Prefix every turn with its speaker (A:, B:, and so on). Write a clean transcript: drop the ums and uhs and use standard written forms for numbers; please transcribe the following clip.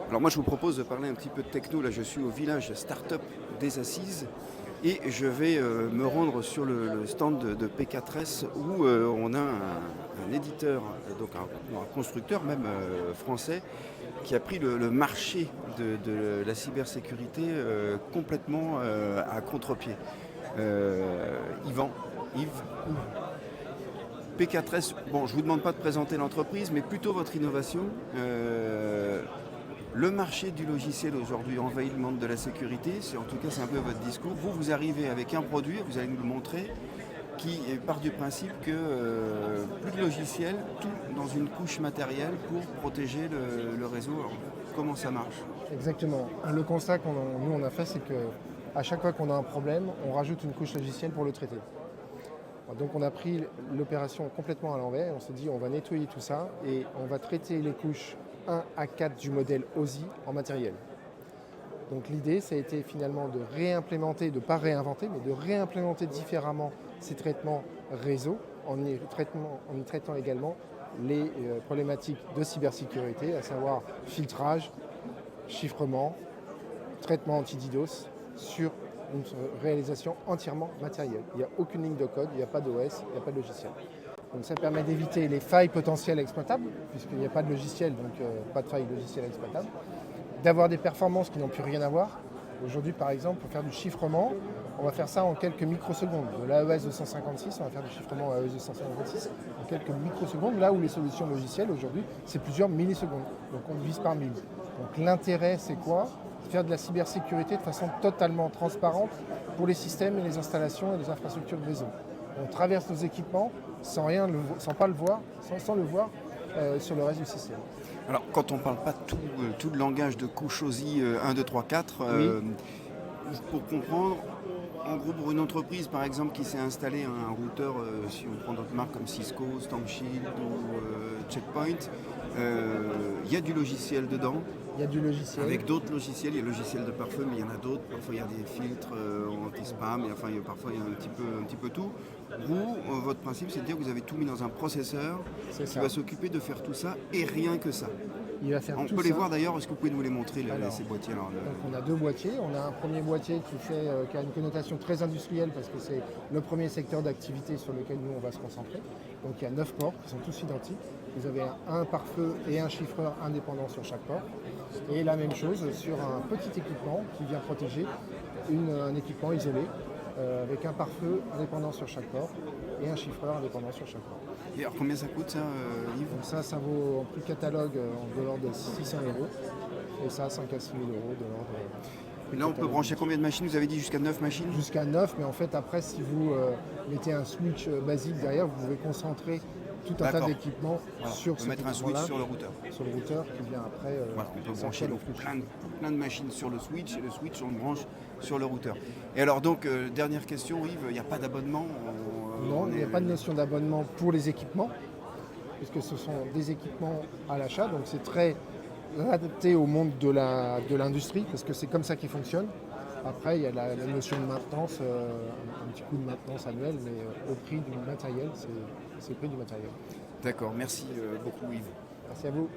A: Alors moi je vous propose de parler un petit peu de techno. Là je suis au village Startup des Assises et je vais me rendre sur le stand de P4S où on a un éditeur, donc un constructeur même français, qui a pris le marché de la cybersécurité complètement à contre-pied. Yvan, Yves, P4S, bon je ne vous demande pas de présenter l'entreprise mais plutôt votre innovation. Le marché du logiciel aujourd'hui envahit le monde de la sécurité, en tout cas c'est un peu votre discours. Vous arrivez avec un produit, vous allez nous le montrer, qui part du principe que plus de logiciel, tout dans une couche matérielle pour protéger le réseau. Alors, comment ça marche?
B: Exactement. Le constat qu'on a fait, c'est qu'à chaque fois qu'on a un problème, on rajoute une couche logicielle pour le traiter. Donc on a pris l'opération complètement à l'envers, on s'est dit on va nettoyer tout ça et on va traiter les couches 1 à 4 du modèle OSI en matériel. Donc l'idée, ça a été finalement de réimplémenter, de ne pas réinventer, mais de réimplémenter différemment ces traitements réseau en y traitant également les problématiques de cybersécurité, à savoir filtrage, chiffrement, traitement anti-DDoS sur une réalisation entièrement matérielle. Il n'y a aucune ligne de code, il n'y a pas d'OS, il n'y a pas de logiciel. Donc ça permet d'éviter les failles potentielles exploitables, puisqu'il n'y a pas de logiciel, donc pas de failles logicielles exploitables, d'avoir des performances qui n'ont plus rien à voir. Aujourd'hui, par exemple, pour faire du chiffrement, on va faire ça en quelques microsecondes. De l'AES 256, on va faire du chiffrement AES 256 en quelques microsecondes, là où les solutions logicielles aujourd'hui, c'est plusieurs millisecondes. Donc on divise par 1000. Donc l'intérêt, c'est quoi? Faire de la cybersécurité de façon totalement transparente pour les systèmes et les installations et les infrastructures de réseau. On traverse nos équipements sans le voir sur le reste du système.
A: Alors quand on ne parle pas tout le langage de couche OSI 1, 2, 3, 4,
B: Oui.
A: Pour comprendre, en gros pour une entreprise par exemple qui s'est installé un routeur, si on prend d'autres marques comme Cisco, Stormshield ou Checkpoint, il y a du logiciel dedans.
B: Il y a du logiciel.
A: Avec d'autres logiciels, il y a le logiciel de parfum, mais il y en a d'autres. Parfois il y a des filtres anti-spam, parfois il y a un petit peu tout. Vous, votre principe, c'est de dire que vous avez tout mis dans un processeur qui va s'occuper de faire tout ça et rien que ça.
B: Il va faire
A: on
B: tout
A: peut les
B: ça.
A: voir d'ailleurs, est-ce que vous pouvez nous les montrer, ces boîtiers
B: donc on a deux boîtiers. On a un premier boîtier qui a une connotation très industrielle parce que c'est le premier secteur d'activité sur lequel nous on va se concentrer. Donc il y a 9 ports qui sont tous identiques. Vous avez un pare-feu et un chiffreur indépendant sur chaque port. Et la même chose sur un petit équipement qui vient protéger un équipement isolé avec un pare-feu indépendant sur chaque port et un chiffreur indépendant sur chaque port.
A: Et alors combien ça coûte ça, Yves?
B: Donc ça vaut en prix catalogue de l'ordre de 600 euros et ça 5 à 6 000 euros de l'ordre.
A: Là on peut brancher combien de machines? Vous avez dit jusqu'à 9 machines?
B: Jusqu'à 9, mais en fait après si vous mettez un switch basique derrière, vous pouvez concentrer tout un tas d'équipements sur cet
A: mettre un switch sur le routeur.
B: Sur le routeur qui vient après.
A: On peut brancher plein de machines sur le switch et le switch on le branche sur le routeur. Et alors donc, dernière question Yves, il n'y a pas d'abonnement?
B: Non, il n'y a pas de notion d'abonnement pour les équipements, puisque ce sont des équipements à l'achat, donc c'est très adapté au monde de l'industrie, parce que c'est comme ça qu'il fonctionne. Après, il y a la notion de maintenance, un petit coup de maintenance annuel, mais au prix du matériel, c'est le prix du matériel.
A: D'accord, merci beaucoup Yves.
B: Merci à vous.